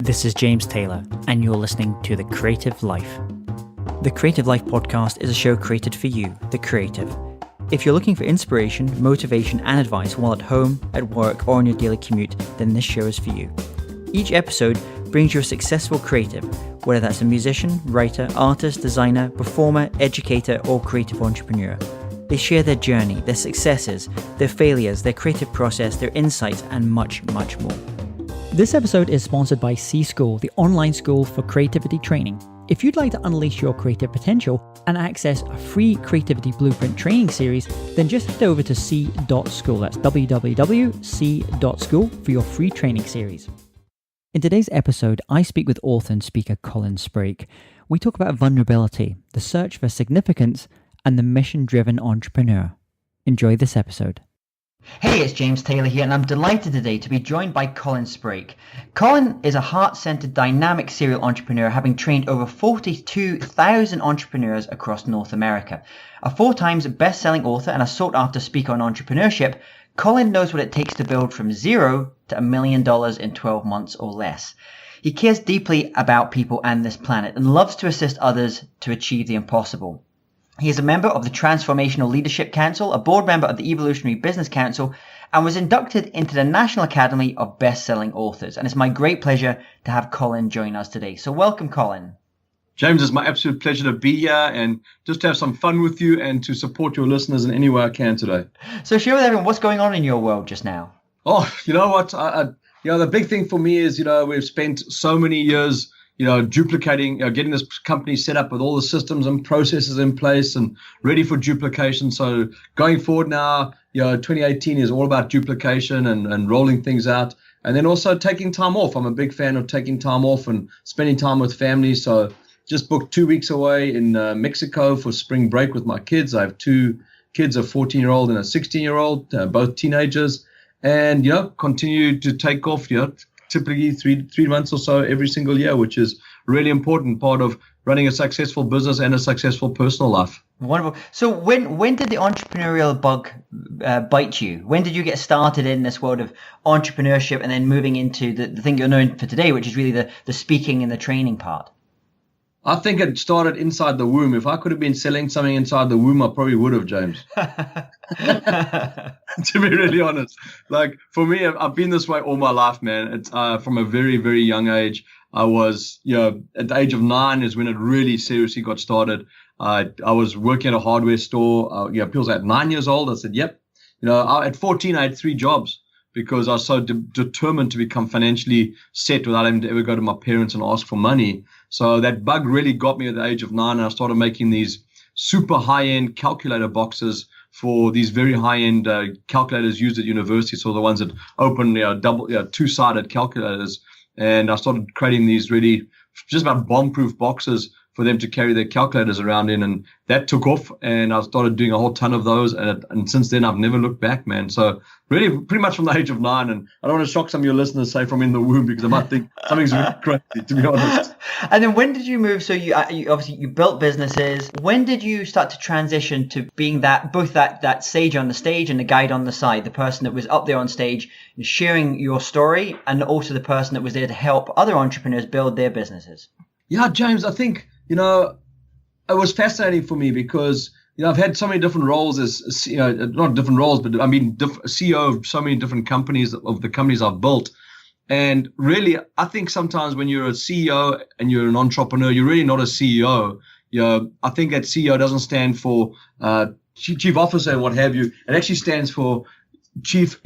This is James Taylor, and you're listening to The Creative Life. The Creative Life podcast is a show created for you, the creative. If you're looking for inspiration, motivation, and advice while at home, at work, or on your daily commute, then this show is for you. Each episode brings you a successful creative, whether that's a musician, writer, artist, designer, performer, educator, or creative entrepreneur. They share their journey, their successes, their failures, their creative process, their insights, and much, much more. This episode is sponsored by C-School, the online school for creativity training. If you'd like to unleash your creative potential and access a free Creativity Blueprint training series, then just head over to c.school. That's www.c.school for your free training series. In today's episode, I speak with author and speaker Colin Sprake. We talk about vulnerability, the search for significance, and the mission-driven entrepreneur. Enjoy this episode. Hey, it's James Taylor here, and I'm delighted today to be joined by Colin Sprake. Colin is a heart-centered, dynamic serial entrepreneur, having trained over 42,000 entrepreneurs across North America. A 4-times best-selling author and a sought-after speaker on entrepreneurship, Colin knows what it takes to build from zero to $1 million in 12 months or less. He cares deeply about people and this planet and loves to assist others to achieve the impossible. He is a member of the Transformational Leadership Council, a board member of the Evolutionary Business Council, and was inducted into the National Academy of Bestselling Authors. And it's my great pleasure to have Colin join us today. So welcome, Colin. James, it's my absolute pleasure to be here and just to have some fun with you and to support your listeners in any way I can today. So share with everyone what's going on in your world just now. Oh, you know what? The big thing for me is, we've spent so many years duplicating, getting this company set up with all the systems and processes in place and ready for duplication. So going forward now, 2018 is all about duplication and rolling things out. And then also taking time off. I'm a big fan of taking time off and spending time with family. So just booked 2 weeks away in Mexico for spring break with my kids. I have 2 kids, a 14-year-old and a 16-year-old, both teenagers. And, continue to take off, typically three months or so every single year, which is really important part of running a successful business and a successful personal life. Wonderful. So when did the entrepreneurial bug bite you? When did you get started in this world of entrepreneurship and then moving into the thing you're known for today, which is really the speaking and the training part? I think it started inside the womb. If I could have been selling something inside the womb, I probably would have, James. To be really honest, like for me, I've been this way all my life, man. It's from a very, very young age. I was, at the age of 9 is when it really seriously got started. I was working at a hardware store. People at 9 years old. I said, yep. At 14, I had 3 jobs because I was so determined to become financially set without having to ever go to my parents and ask for money. So that bug really got me at the age of 9, and I started making these super high-end calculator boxes for these very high-end calculators used at university. So the ones that open two-sided calculators. And I started creating these really just about bomb-proof boxes for them to carry their calculators around in, and that took off, and I started doing a whole ton of those, and since then I've never looked back, man. So really pretty much from the age of 9, and I don't want to shock some of your listeners, say from in the womb, because I might think something's really crazy, to be honest. And then when did you move? So you obviously you built businesses. When did you start to transition to being both that sage on the stage and the guide on the side, the person that was up there on stage sharing your story, and also the person that was there to help other entrepreneurs build their businesses? Yeah, James, I think it was fascinating for me because, I've had so many different roles as, not different roles, but I mean, CEO of so many different companies, of the companies I've built. And really, I think sometimes when you're a CEO and you're an entrepreneur, you're really not a CEO. I think that CEO doesn't stand for chief officer and what have you. It actually stands for chief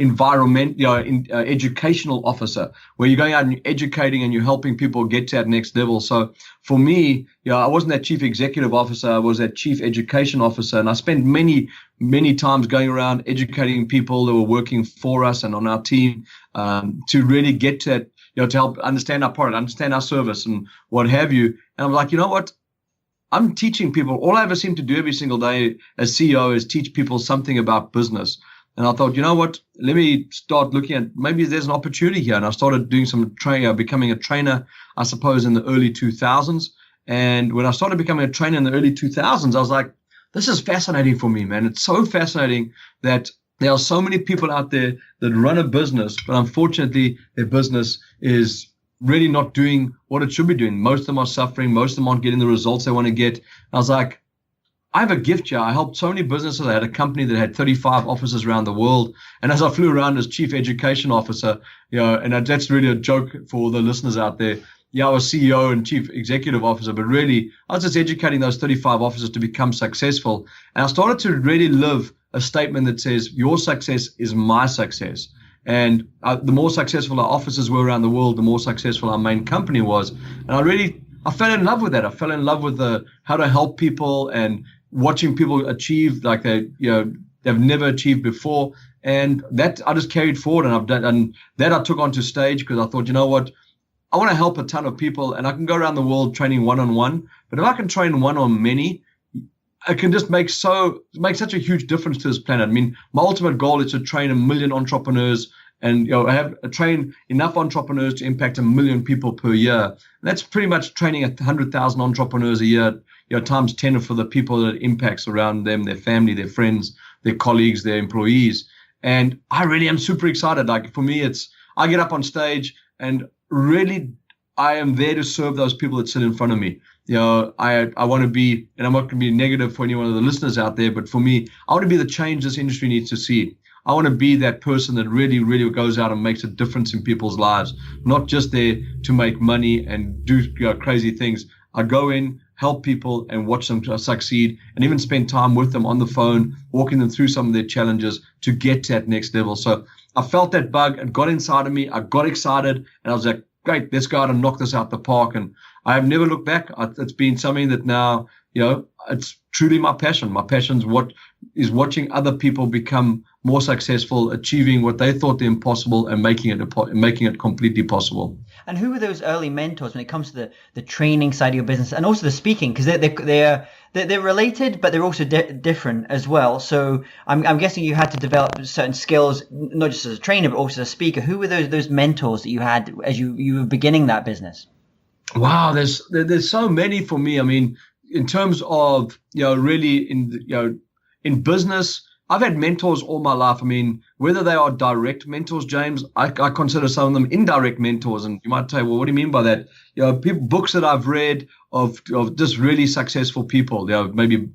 educational officer, where you're going out and you're educating and you're helping people get to that next level. So for me, I wasn't that chief executive officer. I was that chief education officer. And I spent many, many times going around educating people that were working for us and on our team to really get to that, to help understand our product, understand our service and what have you. And I'm like, you know what? I'm teaching people. All I ever seem to do every single day as CEO is teach people something about business. And I thought, you know what, let me start looking at maybe there's an opportunity here. And I started doing some training, becoming a trainer, I suppose, in the early 2000s. And when I started becoming a trainer in the early 2000s, I was like, this is fascinating for me, man. It's so fascinating that there are so many people out there that run a business, but unfortunately, their business is really not doing what it should be doing. Most of them are suffering. Most of them aren't getting the results they want to get. I was like, I have a gift here. I helped so many businesses. I had a company that had 35 offices around the world. And as I flew around as chief education officer, and that's really a joke for the listeners out there. Yeah, I was CEO and chief executive officer, but really I was just educating those 35 officers to become successful. And I started to really live a statement that says, your success is my success. And the more successful our officers were around the world, the more successful our main company was. And I fell in love with that. I fell in love with how to help people and watching people achieve like they've never achieved before. And that I just carried forward, and I've done, and that I took onto stage because I thought, you know what, I want to help a ton of people, and I can go around the world training one-on-one. But if I can train one-on-many, I can just make such a huge difference to this planet. I mean, my ultimate goal is to train 1 million entrepreneurs, and train enough entrepreneurs to impact 1 million people per year. And that's pretty much training 100,000 entrepreneurs a year, times 10 for the people that it impacts around them, their family, their friends, their colleagues, their employees. And I really am super excited. Like for me, I get up on stage and really I am there to serve those people that sit in front of me. I want to be, and I'm not going to be negative for any one of the listeners out there, but for me, I want to be the change this industry needs to see. I want to be that person that really, really goes out and makes a difference in people's lives, not just there to make money and do crazy things. I go in, help people, and watch them succeed, and even spend time with them on the phone, walking them through some of their challenges to get to that next level. So I felt that bug. It got inside of me. I got excited, and I was like, great, let's go out and knock this out the park. And I have never looked back. It's been something that now, it's truly my passion. My passion is watching other people become more successful, achieving what they thought the impossible, and making it completely possible. And who were those early mentors when it comes to the training side of your business, and also the speaking? Because they're related, but they're also different as well. So I'm guessing you had to develop certain skills, not just as a trainer, but also as a speaker. Who were those mentors that you had as you were beginning that business? Wow, there's so many for me. I mean, in terms of really in business, I've had mentors all my life. I mean, whether they are direct mentors, James, I consider some of them indirect mentors. And you might say, well, what do you mean by that? Books that I've read of just really successful people, maybe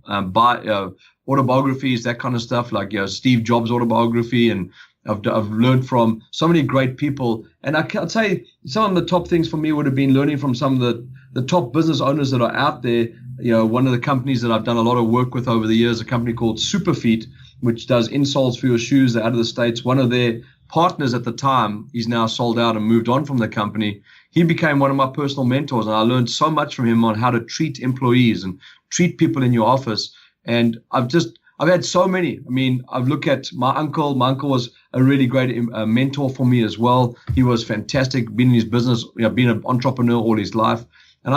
autobiographies, that kind of stuff, like Steve Jobs' autobiography. And I've learned from so many great people. And I'd say some of the top things for me would have been learning from some of the top business owners that are out there. One of the companies that I've done a lot of work with over the years, a company called Superfeet, which does insoles for your shoes. They're out of the States. One of their partners at the time, he's now sold out and moved on from the company. He became one of my personal mentors, and I learned so much from him on how to treat employees and treat people in your office. And I've had so many. I mean, I've looked at my uncle. My uncle was a really great mentor for me as well. He was fantastic, been in his business, been an entrepreneur all his life. And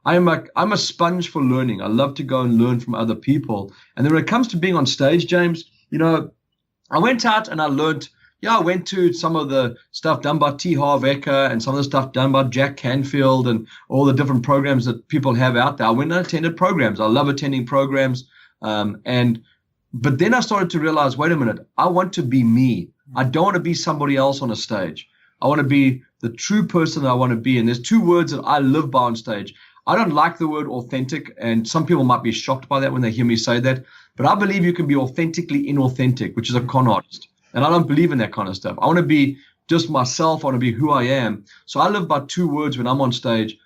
I'm a sponge for learning. I love to go and learn from other people. And then when it comes to being on stage, James, I went out and I learned. I went to some of the stuff done by T. Harv Eker and some of the stuff done by Jack Canfield and all the different programs that people have out there. I went and attended programs. I love attending programs. But then I started to realize, wait a minute, I want to be me. I don't want to be somebody else on a stage. I want to be the true person that I want to be. And there's two words that I live by on stage. I don't like the word authentic, and some people might be shocked by that when they hear me say that. But I believe you can be authentically inauthentic, which is a con artist. And I don't believe in that kind of stuff. I want to be just myself. I want to be who I am. So I live by two words when I'm on stage,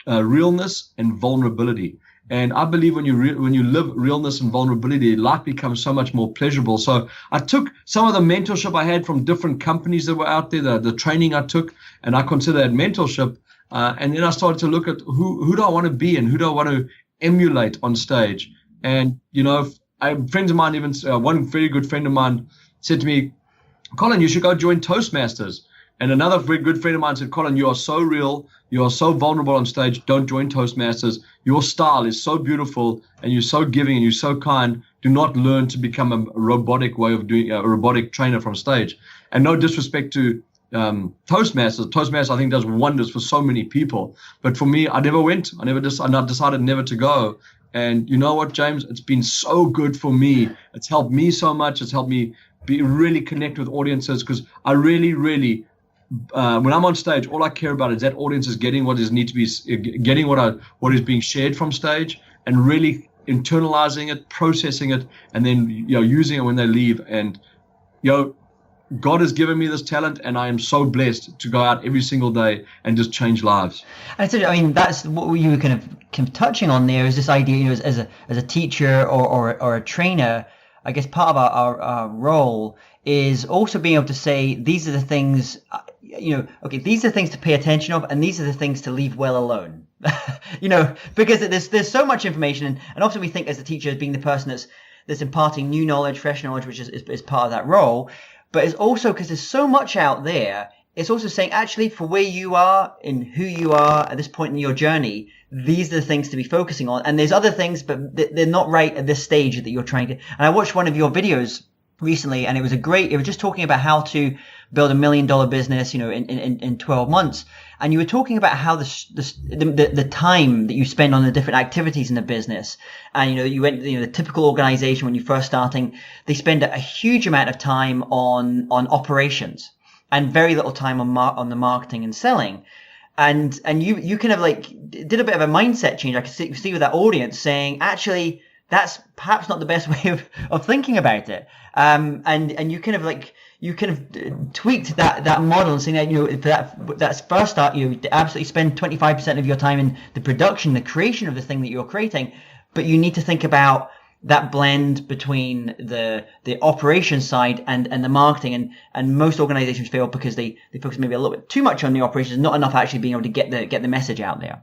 realness and vulnerability. And I believe when you live realness and vulnerability, life becomes so much more pleasurable. So I took some of the mentorship I had from different companies that were out there, the training I took, and I consider that mentorship. And then I started to look at who do I want to be and who do I want to emulate on stage. And, friends of mine, even one very good friend of mine said to me, Colin, you should go join Toastmasters. And another very good friend of mine said, Colin, you are so real. You are so vulnerable on stage. Don't join Toastmasters. Your style is so beautiful and you're so giving and you're so kind. Do not learn to become a robotic way of doing a robotic trainer from stage. And no disrespect to Toastmasters. Toastmasters, I think, does wonders for so many people. But for me, I never went. I decided never to go. And you know what, James? It's been so good for me. It's helped me so much. It's helped me really connect with audiences because I really, really when I'm on stage, all I care about is that audience is getting what is need to be getting what is being shared from stage, and really internalizing it, processing it, and then using it when they leave. And God has given me this talent, and I am so blessed to go out every single day and just change lives. And so, I mean, that's what you were kind of touching on there, is this idea, as a teacher or a trainer. I guess part of our role is also being able to say, these are the things, these are the things to pay attention of, and these are the things to leave well alone. Because there's so much information, and often we think as a teacher as being the person that's imparting new knowledge, fresh knowledge, which is part of that role. But it's also, because there's so much out there, it's also saying, actually, for where you are and who you are at this point in your journey, these are the things to be focusing on. And there's other things, but they're not right at this stage that you're trying to. And I watched one of your videos recently, and it was just talking about how to build $1 million business, in 12 months. And you were talking about how the time that you spend on the different activities in the business. And, you went, the typical organization when you're first starting, they spend a huge amount of time on operations and very little time on the marketing and selling. And you kind of did a bit of a mindset change. I could see with that audience saying, actually, that's perhaps not the best way of thinking about it. And you kind of tweaked that model and saying that, for that first start, you absolutely spend 25% of your time in the production, the creation of the thing that you're creating, but you need to think about that blend between the operation side and the marketing, and most organizations fail because they focus maybe a little bit too much on the operations, not enough actually being able to get the message out there.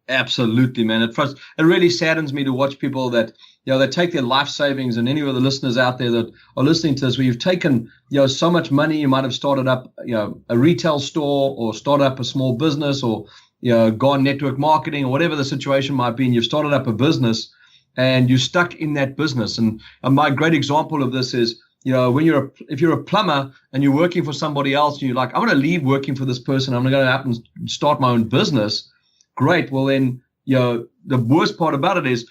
Absolutely, man. It really saddens me to watch people that they take their life savings, and any of the listeners out there that are listening to this, where you've taken so much money, you might have started up a retail store, or started up a small business, or gone network marketing, or whatever the situation might be, and you've started up a business and you're stuck in that business. And my great example of this is, if you're a plumber and you're working for somebody else, and you're like, I'm going to leave working for this person, I'm going to go out and start my own business. Great. Well, then, the worst part about it is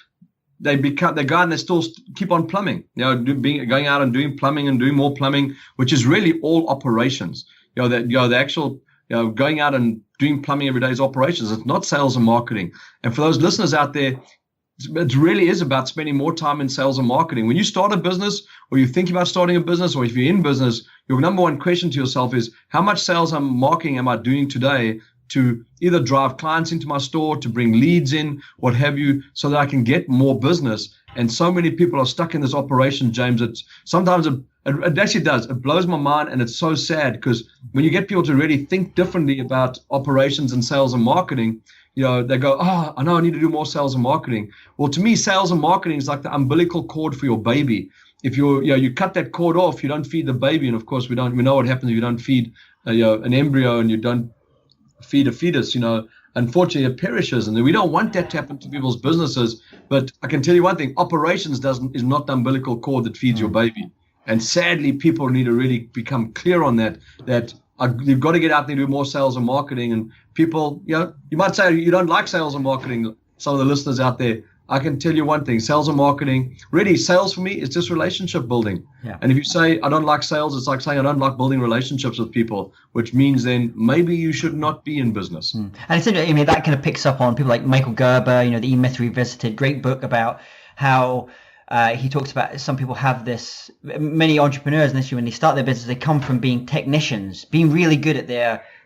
they go out and they still keep on plumbing, going out and doing plumbing and doing more plumbing, which is really all operations. The actual, going out and doing plumbing every day is operations. It's not sales and marketing. And for those listeners out there, it really is about spending more time in sales and marketing. When you start a business, or you're thinking about starting a business, or if you're in business, your number one question to yourself is, how much sales and marketing am I doing today to either drive clients into my store, to bring leads in, what have you, so that I can get more business? And so many people are stuck in this operation, James. Sometimes it actually does. It blows my mind, and it's so sad, because when you get people to really think differently about operations and sales and marketing, they go, oh, I know I need to do more sales and marketing. Well, to me, sales and marketing is like the umbilical cord for your baby. If you cut that cord off, you don't feed the baby. And of course, we know what happens if you don't feed an embryo, and you don't feed a fetus. Unfortunately, it perishes, and we don't want that to happen to people's businesses. But I can tell you one thing: operations is not the umbilical cord that feeds your baby. And sadly, people need to really become clear on that. You've got to get out there and do more sales and marketing. And people, you might say you don't like sales and marketing. Some of the listeners out there, I can tell you one thing: sales and marketing, really, sales for me is just relationship building. Yeah. And if you say I don't like sales, it's like saying I don't like building relationships with people, which means then maybe you should not be in business. And it's interesting, that kind of picks up on people like Michael Gerber, the E-Myth Revisited, great book about how he talks about some people have this, many entrepreneurs in this, when they start their business, they come from being technicians, being really good at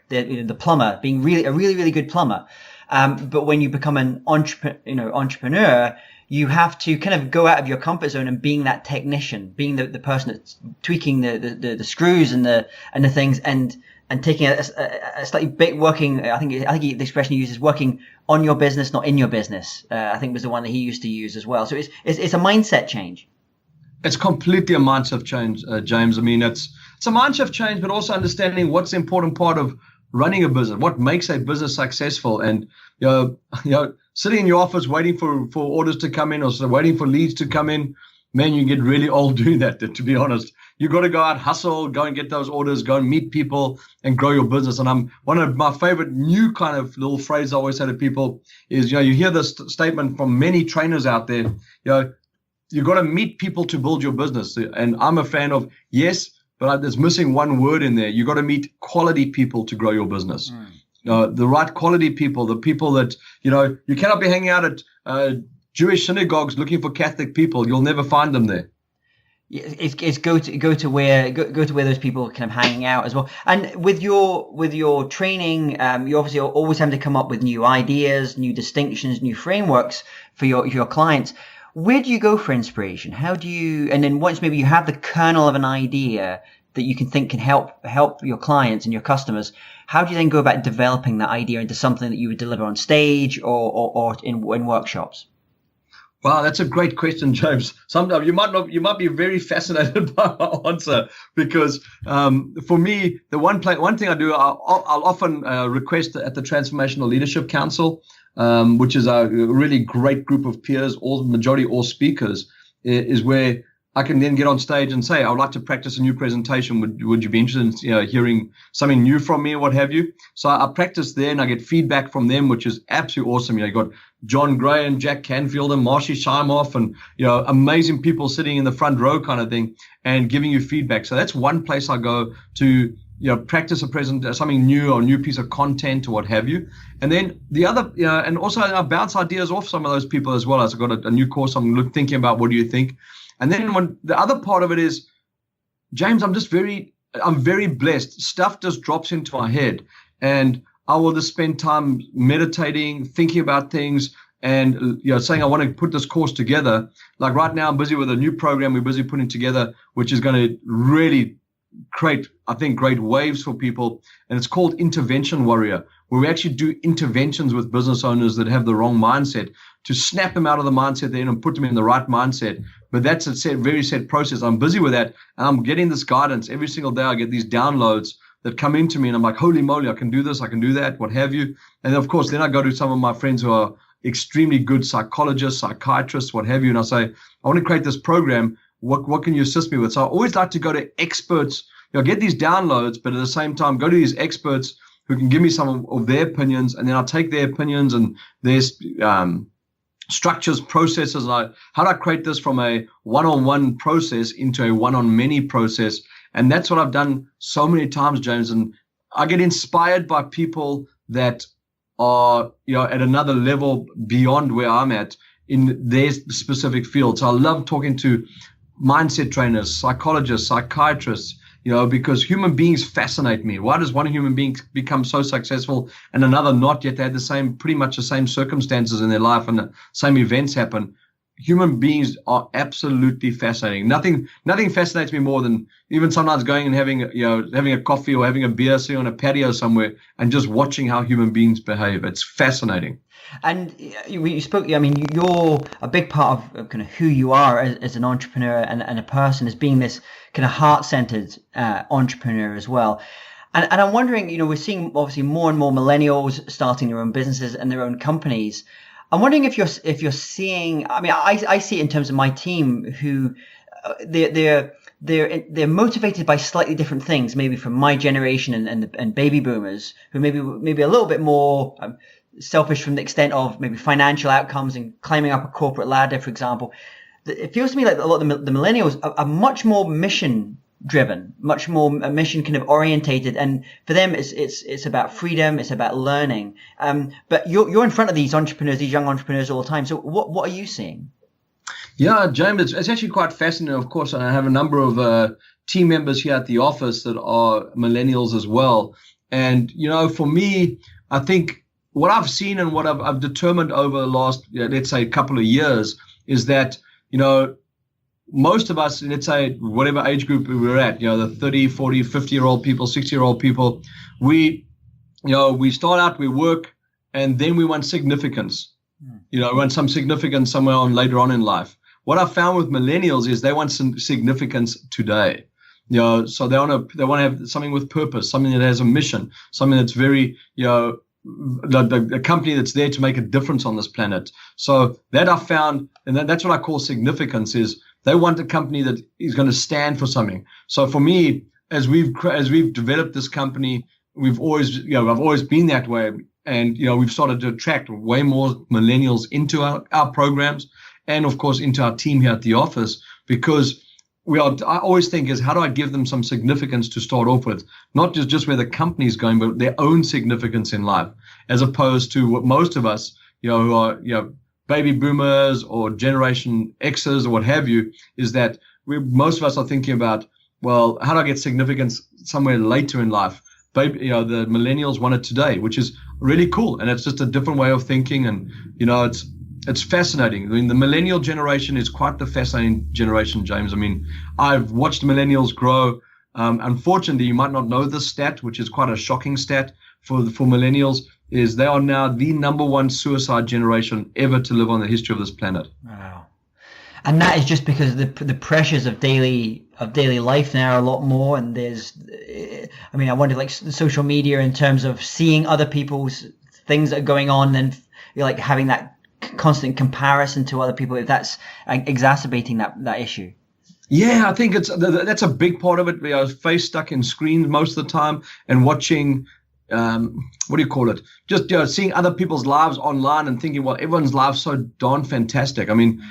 the plumber, being a really good plumber. But when you become an entrepreneur, you have to kind of go out of your comfort zone and being that technician, being the person that's tweaking the screws and the things, and taking a slightly big working. I think the expression he uses, working on your business, not in your business. I think was the one that he used to use as well. So it's a mindset change. It's completely a mindset change, James. It's a mindset change, but also understanding what's the important part of running a business, what makes a business successful. And sitting in your office waiting for orders to come in, or waiting for leads to come in, man, you get really old doing that, to be honest. You got to go out, hustle, go and get those orders, go and meet people and grow your business. And one of my favorite new kind of little phrase I always say to people is, you hear this statement from many trainers out there, you got to meet people to build your business. And I'm a fan of, yes, but there's missing one word in there. You got to meet quality people to grow your business. The right quality people, the people that, you cannot be hanging out at Jewish synagogues looking for Catholic people. You'll never find them there. It's go to where those people are kind of hanging out as well. And with your training, you obviously always have to come up with new ideas, new distinctions, new frameworks for your clients. Where do you go for inspiration? How do you, and then once maybe you have the kernel of an idea that you think can help your clients and your customers, how do you then go about developing that idea into something that you would deliver on stage or in workshops? Wow, that's a great question, James. Sometimes you might be very fascinated by my answer, because for me, the one thing I do, I'll often request at the Transformational Leadership Council, which is a really great group of peers, majority all speakers, is where I can then get on stage and say, I would like to practice a new presentation. Would you be interested in hearing something new from me or what have you? So I practice there and I get feedback from them, which is absolutely awesome. You got John Gray and Jack Canfield and Marshy Shimoff and amazing people sitting in the front row kind of thing and giving you feedback. So that's one place I go to practice something new or a new piece of content or what have you. And then the other, and also I bounce ideas off some of those people as well. As I've got a new course I'm thinking about, what do you think? And then when the other part of it is, James, I'm very blessed. Stuff just drops into my head, and I will just spend time meditating, thinking about things, and saying I want to put this course together. Like right now, I'm busy with a new program we're busy putting together, which is going to really create, I think, great waves for people. And it's called Intervention Warrior, where we actually do interventions with business owners that have the wrong mindset, to snap them out of the mindset they're in and put them in the right mindset. But that's a very set process. I'm busy with that, and I'm getting this guidance every single day. I get these downloads that come into me, and I'm like, holy moly, I can do this, I can do that, what have you. And of course, then I go to some of my friends who are extremely good psychologists, psychiatrists, what have you, and I say, I want to create this program. What can you assist me with? So I always like to go to experts, get these downloads, but at the same time, go to these experts who can give me some of their opinions, and then I'll take their opinions and their structures, processes. How do I create this from a one-on-one process into a one-on-many process? And that's what I've done so many times, James. And I get inspired by people that are, at another level beyond where I'm at in their specific field. So I love talking to mindset trainers, psychologists, psychiatrists, because human beings fascinate me. Why does one human being become so successful and another not, yet they had pretty much the same circumstances in their life and the same events happen? Human beings are absolutely fascinating. Nothing fascinates me more than even sometimes going and having a coffee or having a beer, sitting on a patio somewhere and just watching how human beings behave. It's fascinating. And you spoke, you're a big part of kind of who you are as an entrepreneur and a person, as being this kind of heart-centered entrepreneur as well. And I'm wondering, we're seeing obviously more and more millennials starting their own businesses and their own companies. I'm wondering if you're seeing, I see it in terms of my team, who they're motivated by slightly different things, maybe from my generation and baby boomers, who maybe a little bit more selfish from the extent of maybe financial outcomes and climbing up a corporate ladder, for example. It feels to me like a lot of the millennials are much more mission driven, much more mission kind of orientated, and for them it's about freedom, it's about learning. But you're in front of these young entrepreneurs all the time. So what are you seeing? Yeah, James, it's actually quite fascinating. Of course, I have a number of team members here at the office that are millennials as well. And for me, I think what I've seen and what I've determined over the last, let's say, couple of years is that, most of us, let's say, whatever age group we're at, the 30, 40, 50-year-old people, 60-year-old people, we start out, we work, and then we want significance. We want some significance somewhere later on in life. What I found with millennials is they want some significance today. So they want to have something with purpose, something that has a mission, something that's very, the company that's there to make a difference on this planet. So that I found, and that's what I call significance, is they want a company that is going to stand for something. So for me, as we've developed this company, I've always been that way, and we've started to attract way more millennials into our programs, and of course into our team here at the office, because I always think is, how do I give them some significance to start off with? Not just where the company's going, but their own significance in life, as opposed to what most of us, who are, baby boomers or Generation X's or what have you, is that most of us are thinking about, well, how do I get significance somewhere later in life? Baby, the millennials want it today, which is really cool. And it's just a different way of thinking. And, it's fascinating. I mean, the millennial generation is quite the fascinating generation, James. I mean, I've watched millennials grow. Unfortunately, you might not know this stat, which is quite a shocking stat for millennials, is they are now the number one suicide generation ever to live on the history of this planet. Wow. And that is just because the pressures of daily life now are a lot more. And I wonder, like, social media in terms of seeing other people's things that are going on, and you're like having that constant comparison to other people, if that's exacerbating that issue. Yeah, I think that's a big part of it. Face stuck in screens most of the time, and watching, what do you call it? Just seeing other people's lives online and thinking, well, everyone's lives so darn fantastic. I mean,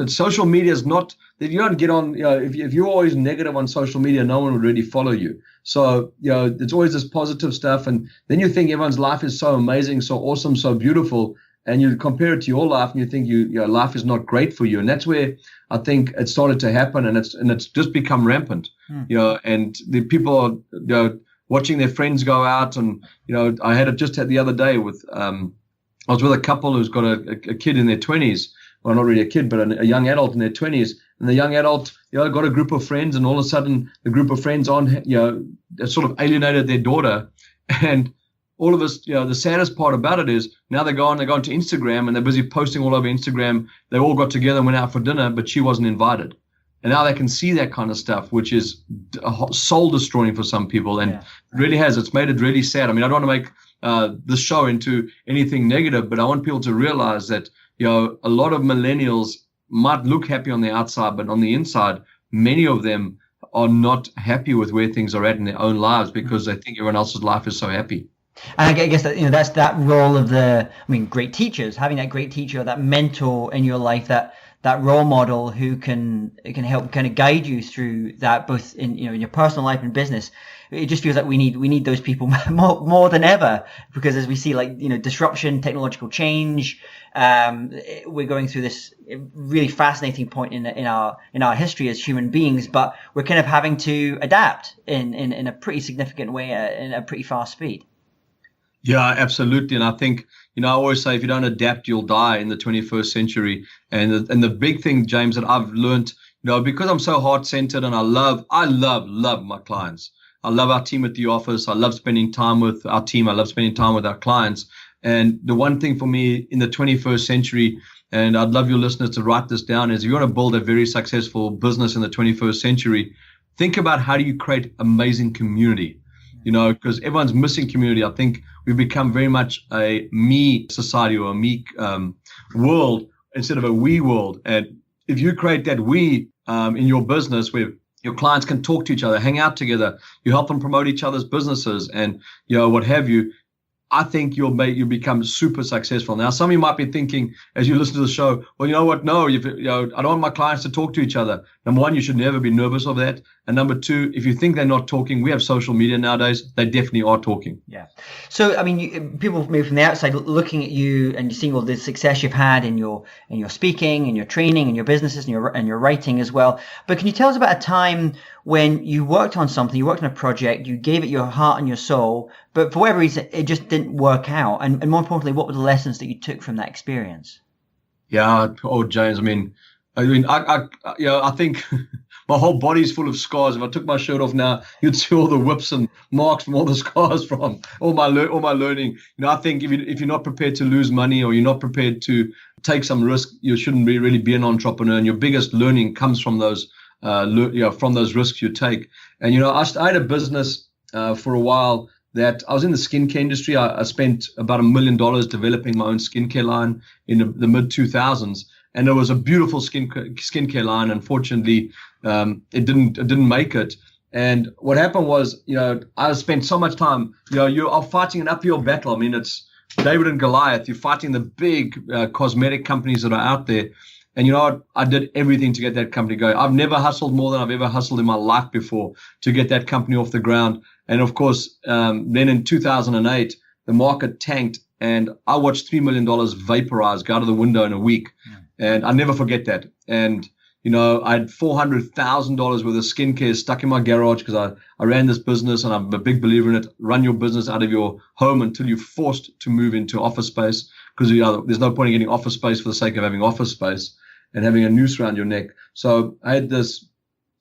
social media is not that you don't get on. If you're always negative on social media, no one would really follow you. So it's always this positive stuff, and then you think everyone's life is so amazing, so awesome, so beautiful. And you compare it to your life, and you think your life is not great for you, and that's where I think it started to happen, and it's just become rampant. And the people are watching their friends go out, and I had it just the other day with I was with a couple who's got a kid in their 20s, well, not really a kid, but a young adult in their 20s, and the young adult got a group of friends, and all of a sudden the group of friends sort of alienated their daughter, and all of us, the saddest part about it is now they go onto Instagram, and they're busy posting all over Instagram. They all got together and went out for dinner, but she wasn't invited. And now they can see that kind of stuff, which is soul destroying for some people. And it really has. It's made it really sad. I mean, I don't want to make this show into anything negative, but I want people to realize that, a lot of millennials might look happy on the outside, but on the inside, many of them are not happy with where things are at in their own lives because they think everyone else's life is so happy. And I guess that that's that role of great teachers, having that great teacher, that mentor in your life, that role model who can help kind of guide you through that, both in in your personal life and business. It just feels like we need those people more than ever, because as we see, like, disruption, technological change, we're going through this really fascinating point in our history as human beings, but we're kind of having to adapt in a pretty significant way, in a pretty fast speed. Yeah, absolutely. And I think, I always say, if you don't adapt, you'll die in the 21st century. And the big thing, James, that I've learned, because I'm so heart-centered, and I love my clients. I love our team at the office. I love spending time with our team. I love spending time with our clients. And the one thing for me in the 21st century, and I'd love your listeners to write this down, is if you want to build a very successful business in the 21st century, think about how do you create amazing community. Because everyone's missing community. I think we've become very much a me society, or a me world instead of a we world. And if you create that we in your business, where your clients can talk to each other, hang out together, you help them promote each other's businesses, and what have you, I think you'll become super successful. Now, some of you might be thinking as you listen to the show, well, you know what? No, I don't want my clients to talk to each other. Number one, you should never be nervous of that. And number two, if you think they're not talking, we have social media nowadays. They definitely are talking. Yeah. So, I mean, people maybe from the outside looking at you and you're seeing all the success you've had in your speaking, in your training, in your businesses, and your writing as well. But can you tell us about a time when you worked on something, you worked on a project, you gave it your heart and your soul, but for whatever reason, it just didn't work out? And more importantly, what were the lessons that you took from that experience? Yeah. Oh, James, I think my whole body's full of scars. If I took my shirt off now, you'd see all the whips and marks from all the scars from all my learning. I think if you're not prepared to lose money, or you're not prepared to take some risk, you shouldn't really be an entrepreneur. And your biggest learning comes from those risks you take. And I had a business for a while that I was in the skincare industry. I spent about $1 million developing my own skincare line in the mid 2000s. And it was a beautiful skincare line. Unfortunately, it didn't make it. And what happened was, I spent so much time, you're fighting an uphill battle. It's David and Goliath. You're fighting the big cosmetic companies that are out there. And you know what? I did everything to get that company going. I've never hustled more than I've ever hustled in my life before to get that company off the ground. And of course, then in 2008, the market tanked and I watched $3 million vaporize, go out of the window in a week. And I never forget that. And, you know, I had $400,000 worth of skincare stuck in my garage because I ran this business, and I'm a big believer in it. Run your business out of your home until you're forced to move into office space, because there's no point in getting office space for the sake of having office space and having a noose around your neck. So I had this,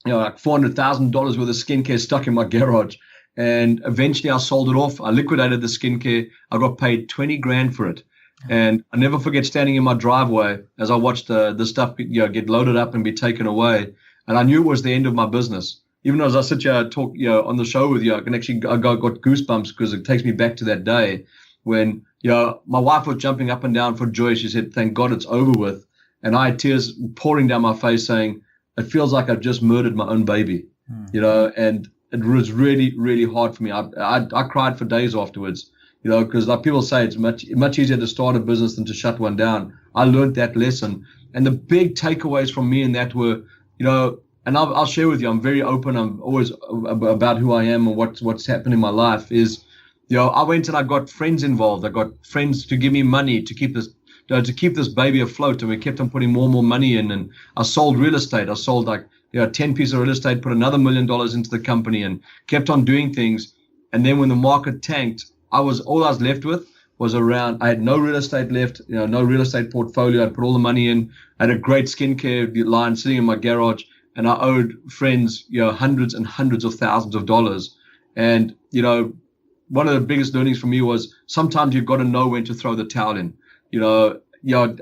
you know, like $400,000 worth of skincare stuck in my garage. And eventually I sold it off. I liquidated the skincare. I got paid 20 grand for it. And I never forget standing in my driveway as I watched the stuff, you know, get loaded up and be taken away. And I knew it was the end of my business. Even as I sit here and talk, you know, on the show with you, I got goosebumps because it takes me back to that day when, you know, my wife was jumping up and down for joy. She said, "Thank God it's over with." And I had tears pouring down my face saying, "It feels like I've just murdered my own baby," you know, and it was really, really hard for me. I cried for days afterwards, you know, because like people say, it's much easier to start a business than to shut one down. I learned that lesson. And the big takeaways from me in that were, you know, and I'll share with you, I'm very open. I'm always about who I am and what's happened in my life is, you know, I went and I got friends involved. I got friends to give me money to keep this baby afloat. And we kept on putting more and more money in. And I sold real estate. I sold like, you know, 10 pieces of real estate, put another $1 million into the company and kept on doing things. And then when the market tanked, all I was left with was I had no real estate left, you know, no real estate portfolio. I'd put all the money in. I had a great skincare line sitting in my garage, and I owed friends, you know, hundreds and hundreds of thousands of dollars. And, you know, one of the biggest learnings for me was sometimes you've got to know when to throw the towel in. You know,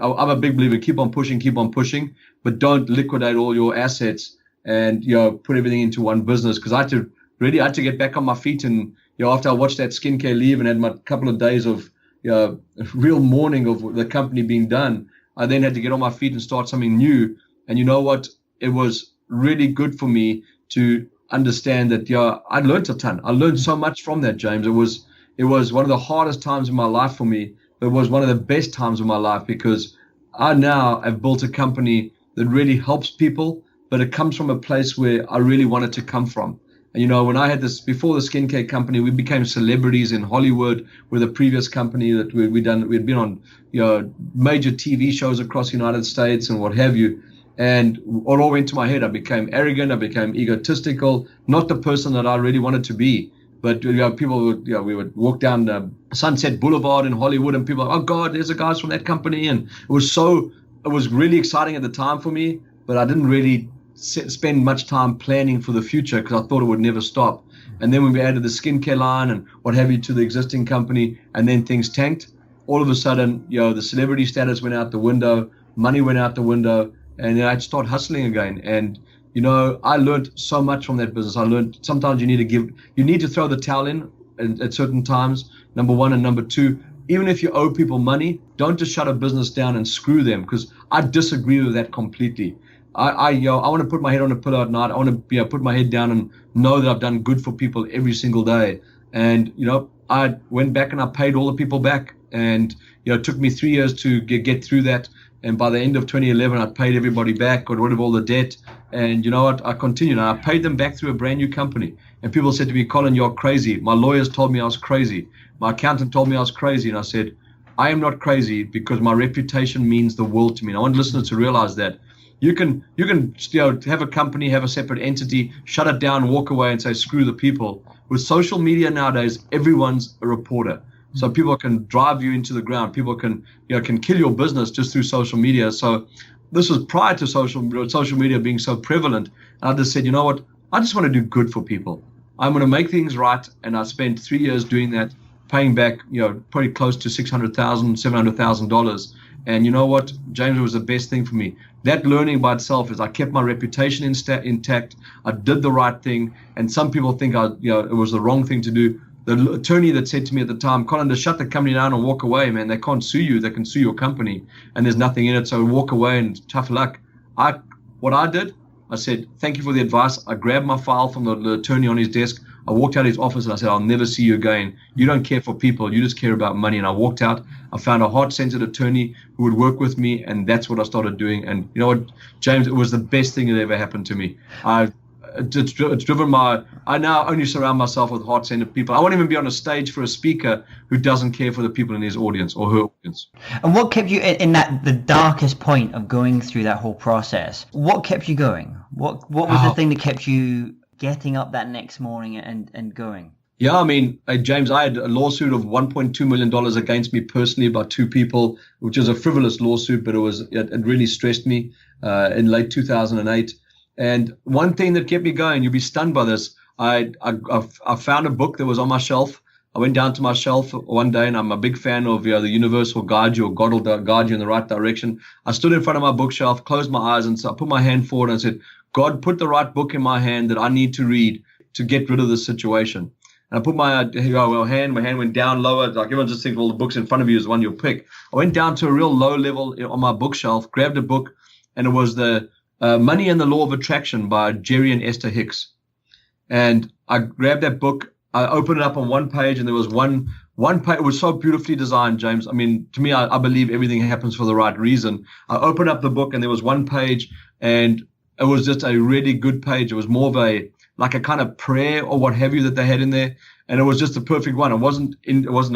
I'm a big believer, keep on pushing, but don't liquidate all your assets and, you know, put everything into one business. Because I had to get back on my feet. And, you know, after I watched that skincare leave and had my couple of days of, you know, real mourning of the company being done, I then had to get on my feet and start something new. And you know what? It was really good for me to understand that, yeah, I learned a ton. I learned so much from that, James. It was one of the hardest times in my life for me. It was one of the best times of my life because I now have built a company that really helps people, but it comes from a place where I really wanted to come from. And, you know, when I had this, before the skincare company, we became celebrities in Hollywood with a previous company that we'd been on, you know, major TV shows across the United States and what have you. And it all went to my head. I became arrogant. I became egotistical, not the person that I really wanted to be. But, you know, we would walk down Sunset Boulevard in Hollywood and people, "Oh God, there's the guys from that company." And it was really exciting at the time for me, but I didn't really spend much time planning for the future because I thought it would never stop. And then when we added the skincare line and what have you to the existing company, and then things tanked, all of a sudden, you know, the celebrity status went out the window, money went out the window, and then I'd start hustling again. And, you know, I learned so much from that business. I learned sometimes you need to throw the towel in at certain times, number one. And number two, even if you owe people money, don't just shut a business down and screw them, because I disagree with that completely. I want to put my head on a pillow at night. I want to, you know, put my head down and know that I've done good for people every single day. And, you know, I went back and I paid all the people back. And, you know, it took me 3 years to get through that. And by the end of 2011, I paid everybody back, got rid of all the debt. And you know what? I continued. I paid them back through a brand new company. And people said to me, "Colin, you're crazy." My lawyers told me I was crazy. My accountant told me I was crazy. And I said, I am not crazy because my reputation means the world to me. And I want listeners to realize that. You can you know, have a company, have a separate entity, shut it down, walk away and say, screw the people. With social media nowadays, everyone's a reporter. So people can drive you into the ground. People can kill your business just through social media. So this was prior to social media being so prevalent. And I just said, you know what? I just want to do good for people. I'm going to make things right. And I spent 3 years doing that, paying back, you know, probably close to $600,000, $700,000. And you know what, James, it was the best thing for me. That learning by itself is I kept my reputation intact. I did the right thing. And some people think it was the wrong thing to do. The attorney that said to me at the time, "Colin, to shut the company down and walk away, man, they can't sue you. They can sue your company and there's nothing in it. So walk away and tough luck." What I did, I said, "Thank you for the advice." I grabbed my file from the attorney on his desk. I walked out of his office and I said, I'll never see you again. You don't care for people. You just care about money. And I walked out. I found a heart-centered attorney who would work with me. And that's what I started doing. And you know what, James, it was the best thing that ever happened to me. It's driven I now only surround myself with heart-centered people. I won't even be on a stage for a speaker who doesn't care for the people in his audience or her audience. And what kept you in the darkest point of going through that whole process? What kept you going? What was the thing that kept you getting up that next morning and going? Yeah, I mean, James, I had a lawsuit of $1.2 million against me personally by two people, which is a frivolous lawsuit, but it really stressed me in late 2008. And one thing that kept me going, you'll be stunned by this. I found a book that was on my shelf. I went down to my shelf one day, and I'm a big fan of the universe will guide you, or God will guide you in the right direction. I stood in front of my bookshelf, closed my eyes, and so I put my hand forward and I said, God, put the right book in my hand that I need to read to get rid of this situation. And I put my hand went down lower. Like everyone just thinks, well, the book's in front of you is the one you'll pick. I went down to a real low level on my bookshelf, grabbed a book, and it was the Money and the Law of Attraction by Jerry and Esther Hicks. And I grabbed that book. I opened it up on one page, and there was one page. It was so beautifully designed, James. I mean, to me, I believe everything happens for the right reason. I opened up the book, and there was one page, and it was just a really good page. It was more of a kind of prayer or what have you that they had in there. And it was just the perfect one. It wasn't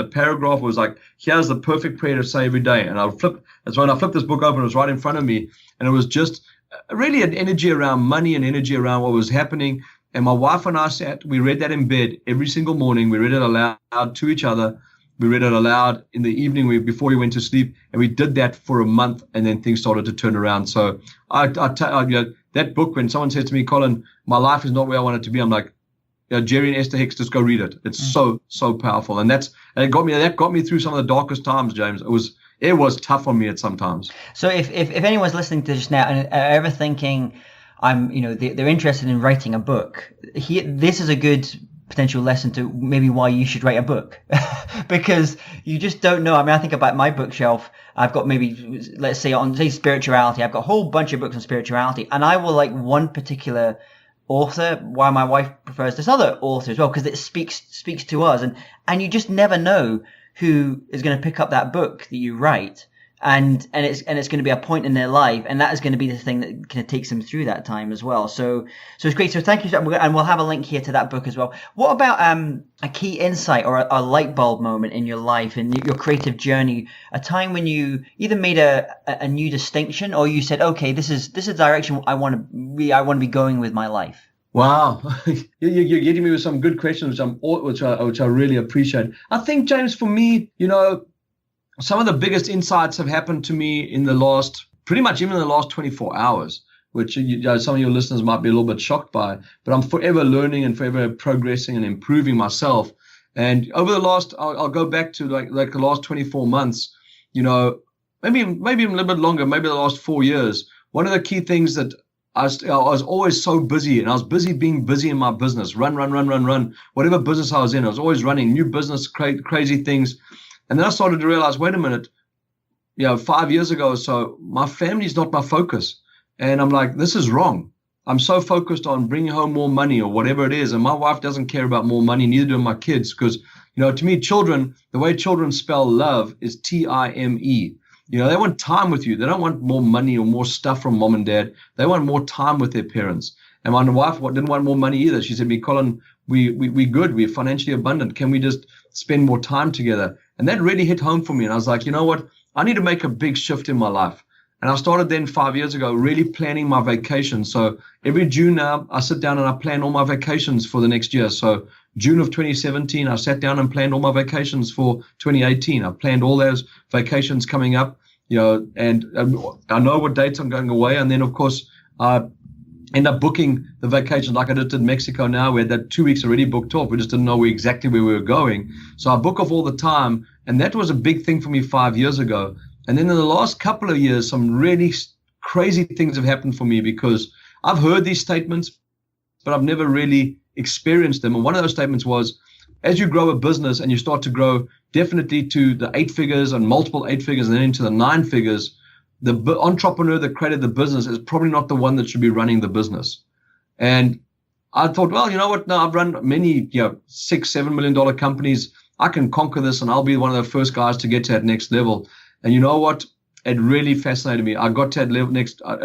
a paragraph. It was like, here's the perfect prayer to say every day. And that's when I flipped this book open, it was right in front of me. And it was just really an energy around money and energy around what was happening. And my wife and I we read that in bed every single morning. We read it aloud to each other. We read it aloud in the evening before we went to sleep. And we did that for a month, and then things started to turn around. So that book, when someone said to me, Colin, my life is not where I want it to be, I'm like, Jerry and Esther Hicks, just go read it. It's so powerful. And that got me through some of the darkest times, James. It was tough on me at some times. So if anyone's listening to this now and are ever thinking they're interested in writing a book, this is a good potential lesson to maybe why you should write a book. Because you just don't know. I mean, I think about my bookshelf. I've got maybe, let's say spirituality. I've got a whole bunch of books on spirituality, and I will like one particular author, while my wife prefers this other author as well, because it speaks to us, and you just never know who is going to pick up that book that you write, and it's going to be a point in their life, and that is going to be the thing that kind of takes them through that time as well. So it's great. So thank you, and we'll have a link here to that book as well. What about a key insight or a light bulb moment in your life, in your creative journey, a time when you either made a new distinction, or you said, okay, this is the direction I want to be going with my life? Wow, you're getting me with some good questions, which I really appreciate. I think, James, for me, some of the biggest insights have happened to me in the last 24 hours, which some of your listeners might be a little bit shocked by, but I'm forever learning and forever progressing and improving myself. And over the last, I'll go back to like the last 24 months, maybe even a little bit longer, maybe the last 4 years. One of the key things that I was always so busy, and I was being busy in my business, run. Whatever business I was in, I was always running new business, crazy things. And then I started to realize, wait a minute, 5 years ago or so, my family's not my focus. And I'm like, this is wrong. I'm so focused on bringing home more money or whatever it is. And my wife doesn't care about more money, neither do my kids. Because, to me, children, the way children spell love is Time. They want time with you. They don't want more money or more stuff from mom and dad. They want more time with their parents. And my wife didn't want more money either. She said to me, Colin, we're good. We're financially abundant. Can we just spend more time together? And that really hit home for me. And I was like, you know what? I need to make a big shift in my life. And I started then 5 years ago really planning my vacation. So every June now, I sit down and I plan all my vacations for the next year. So June of 2017, I sat down and planned all my vacations for 2018. I planned all those vacations coming up, and I know what dates I'm going away. And then, of course, I end up booking the vacation like I did in Mexico now. We had that 2 weeks already booked off. We just didn't know exactly where we were going. So I book off all the time. And that was a big thing for me 5 years ago. And then in the last couple of years, some really crazy things have happened for me, because I've heard these statements, but I've never really experienced them. And one of those statements was, as you grow a business and you start to grow definitely to the 8 figures and multiple 8 figures and then into the 9 figures, the entrepreneur that created the business is probably not the one that should be running the business. And I thought, well, you know what? No, I've run many, $6-7 million companies. I can conquer this, and I'll be one of the first guys to get to that next level. And you know what? It really fascinated me. I got to that level next. I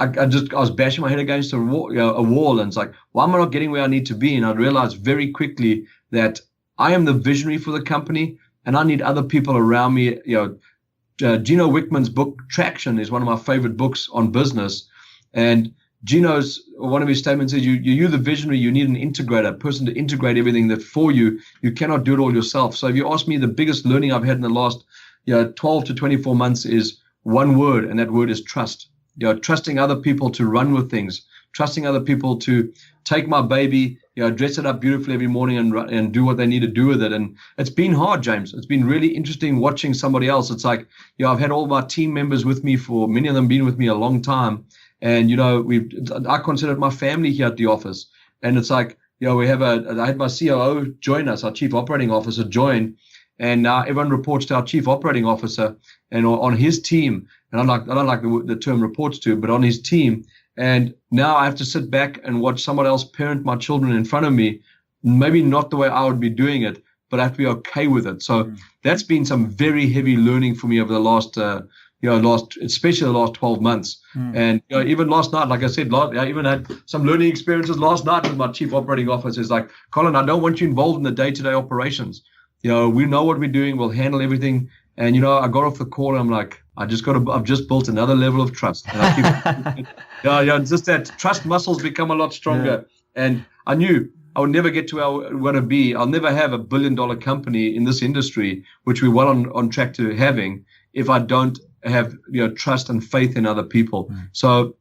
was bashing my head against a wall, and it's like, why am I not getting where I need to be? And I realized very quickly that I am the visionary for the company, and I need other people around me. Gino Wickman's book Traction is one of my favorite books on business, and one of his statements is, you're the visionary. You need an integrator, a person to integrate everything that for you. You cannot do it all yourself. So if you ask me, the biggest learning I've had in the last 12 to 24 months is one word, and that word is trust. Trusting other people to run with things, trusting other people to take my baby, dress it up beautifully every morning and do what they need to do with it. And it's been hard, James. It's been really interesting watching somebody else. It's like, I've had all my team members with me for many of them been with me a long time. And, I consider it my family here at the office. And it's like, I had my COO join us, our chief operating officer join. And now everyone reports to our chief operating officer and on his team. And I don't like the term reports to, but on his team. And now I have to sit back and watch someone else parent my children in front of me. Maybe not the way I would be doing it, but I have to be okay with it. So that's been some very heavy learning for me over the last, especially the last 12 months. And even last night, like I said, I even had some learning experiences last night with my chief operating officer. It's like, Colin, I don't want you involved in the day-to-day operations. We know what we're doing. We'll handle everything. And, I got off the call and I'm like, I've just built another level of trust. And I keep, just that trust muscles become a lot stronger. Yeah. And I knew I would never get to where I want to be. I'll never have $1 billion company in this industry, which we're well on track to having, if I don't have, trust and faith in other people. So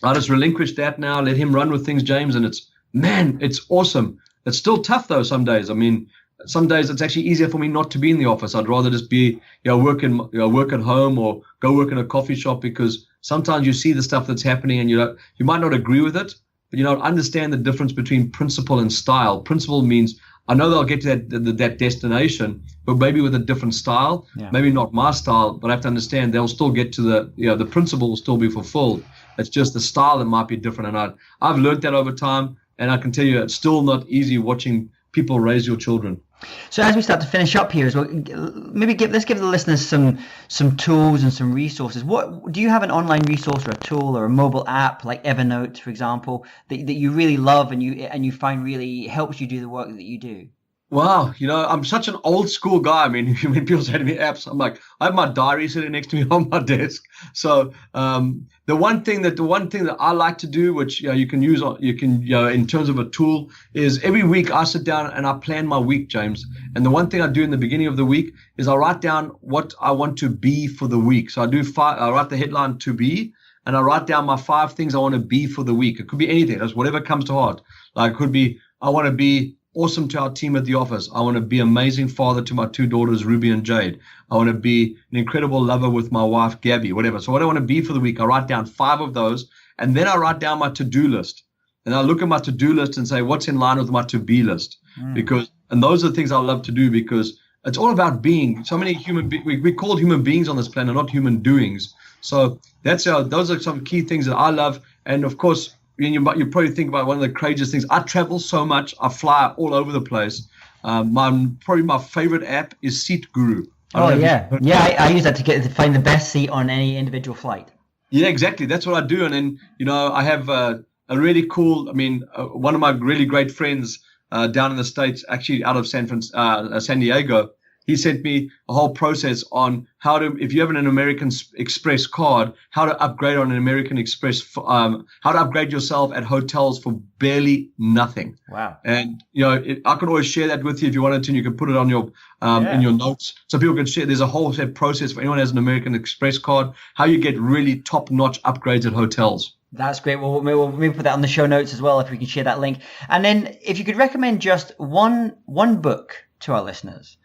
I just relinquish that now, let him run with things, James. And it's awesome. It's still tough though some days. I mean, some days it's actually easier for me not to be in the office. I'd rather just be, work at home or go work in a coffee shop, because sometimes you see the stuff that's happening and you might not agree with it, but understand the difference between principle and style. Principle means I know they'll get to that destination, but maybe with a different style, maybe not my style, but I have to understand they'll still get to the principle will still be fulfilled. It's just the style that might be different. And I've learned that over time, and I can tell you it's still not easy watching people raise your children. So as we start to finish up here as well, maybe let's give the listeners some tools and some resources. What do you have, an online resource or a tool or a mobile app like Evernote, for example, that you really love and you find really helps you do the work that you do? Wow, I'm such an old school guy. I mean, when people say to me apps, I'm like, I have my diary sitting next to me on my desk. So the one thing that I like to do, which you can use in terms of a tool, is every week I sit down and I plan my week, James. And the one thing I do in the beginning of the week is I write down what I want to be for the week. So I write the headline to be, and I write down my 5 things I want to be for the week. It could be anything. That's whatever comes to heart. Like it could be, I want to be awesome to our team at the office. I want to be amazing father to my 2 daughters, Ruby and Jade. I want to be an incredible lover with my wife, Gabby, whatever. So what I want to be for the week, I write down 5 of those, and then I write down my to-do list. And I look at my to-do list and say, what's in line with my to-be list? And those are the things I love to do, because it's all about being. So many we're called human beings on this planet, not human doings. So those are some key things that I love. And of course, you probably think about one of the craziest things. I travel so much. I fly all over the place. Probably my favorite app is Seat Guru. I use that to find the best seat on any individual flight. Yeah, exactly. That's what I do. And then, I have a really cool, one of my really great friends down in the States, actually out of San Diego, he sent me a whole process on how to, if you have an American Express card, how to upgrade on an American Express, how to upgrade yourself at hotels for barely nothing. Wow. And, I can always share that with you if you wanted to, and you can put it on your, in your notes so people can share. There's a whole set process for anyone who has an American Express card, how you get really top-notch upgrades at hotels. That's great. We'll maybe put that on the show notes as well, if we can share that link. And then if you could recommend just one book to our listeners,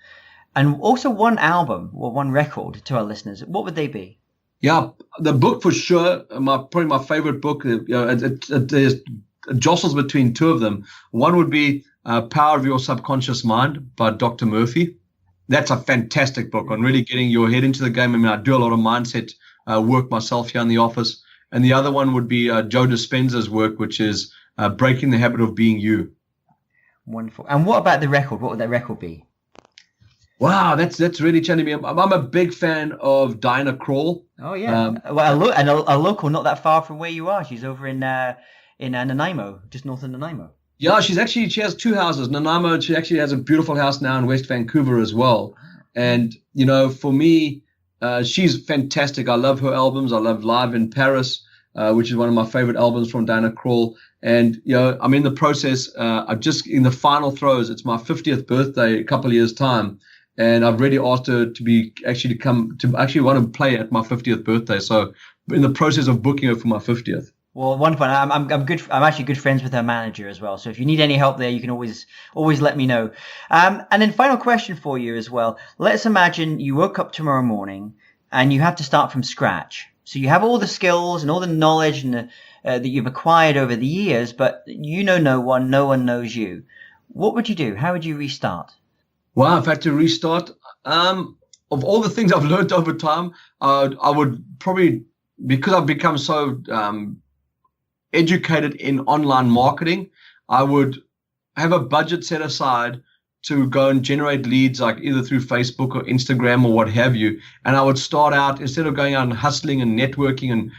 and also one album or one record to our listeners, what would they be? Yeah, the book for sure. Probably my favorite book. It jostles between 2 of them. One would be Power of Your Subconscious Mind by Dr. Murphy. That's a fantastic book on really getting your head into the game. I do a lot of mindset work myself here in the office. And the other one would be Joe Dispenza's work, which is breaking the habit of being you. Wonderful. And what about the record? What would that record be? Wow, that's really challenging me. I'm a big fan of Diana Krall. Oh yeah, well, a local not that far from where you are. She's over in Nanaimo, just north of Nanaimo. Yeah, she has 2 houses. Nanaimo, she actually has a beautiful house now in West Vancouver as well. And for me, she's fantastic. I love her albums. I love Live in Paris, which is one of my favorite albums from Diana Krall. And I'm in the process. I'm just in the final throes. It's my 50th birthday, a couple of years' time. And I've really asked her to actually want to play at my 50th birthday. So in the process of booking her for my 50th. Well, wonderful. I'm actually good friends with her manager as well. So if you need any help there, you can always let me know. And then final question for you as well. Let's imagine you woke up tomorrow morning and you have to start from scratch. So you have all the skills and all the knowledge and that you've acquired over the years, but no one knows you. What would you do? How would you restart? Wow, if I had to restart, of all the things I've learned over time, I would probably, because I've become so educated in online marketing, I would have a budget set aside to go and generate leads, like either through Facebook or Instagram or what have you. And I would start out, instead of going out and hustling and networking and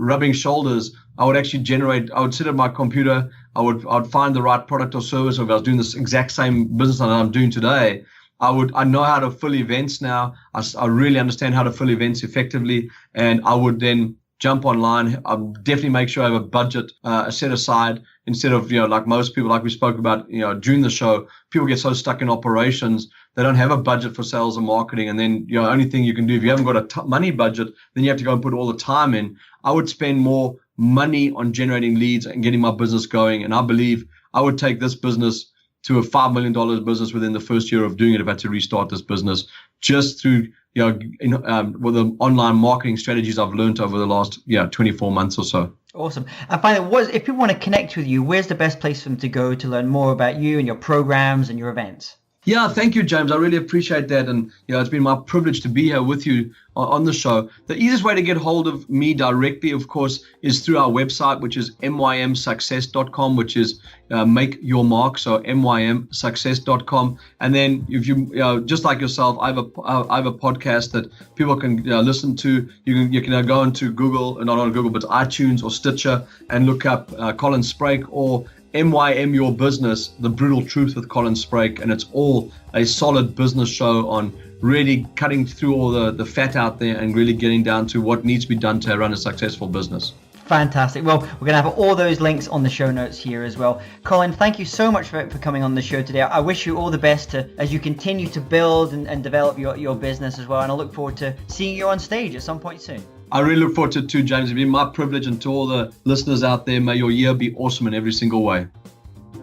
rubbing shoulders, I would sit at my computer, I'd find the right product or service. If I was doing this exact same business that I'm doing today, I know how to fill events now. I really understand how to fill events effectively, and I would then jump online. I'll definitely make sure I have a budget set aside, instead of like most people, like we spoke about during the show. People get so stuck in operations, they don't have a budget for sales and marketing, and then only thing you can do, if you haven't got a money budget, then you have to go and put all the time in. I would spend more money on generating leads and getting my business going, and I believe I would take this business to a $5 million business within the first year of doing it if I had to restart this business, just through with the online marketing strategies I've learned over the last 24 months or so. Awesome. And finally, if people want to connect with you, where's the best place for them to go to learn more about you and your programs and your events? Yeah, thank you, James. I really appreciate that. And, it's been my privilege to be here with you on the show. The easiest way to get hold of me directly, of course, is through our website, which is mymsuccess.com, which is make your mark. So mymsuccess.com. And then if you, just like yourself, I have a podcast that people can listen to. You can go into Google, not on Google, but iTunes or Stitcher, and look up Colin Sprake, or MYM Your Business, The Brutal Truth with Colin Sprake, and it's all a solid business show on really cutting through all the fat out there and really getting down to what needs to be done to run a successful business. Fantastic. Well, we're going to have all those links on the show notes here as well. Colin, thank you so much for coming on the show today. I wish you all the best as you continue to build and develop your business as well, and I look forward to seeing you on stage at some point soon. I really look forward to it too, James. It's been my privilege, and to all the listeners out there, may your year be awesome in every single way.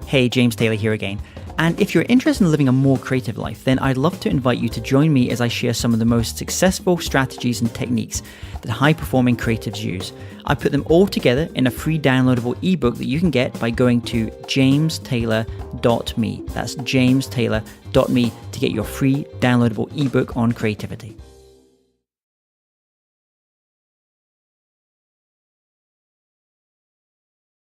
Hey, James Taylor here again. And if you're interested in living a more creative life, then I'd love to invite you to join me as I share some of the most successful strategies and techniques that high-performing creatives use. I put them all together in a free downloadable ebook that you can get by going to jamestaylor.me. That's jamestaylor.me to get your free downloadable ebook on creativity.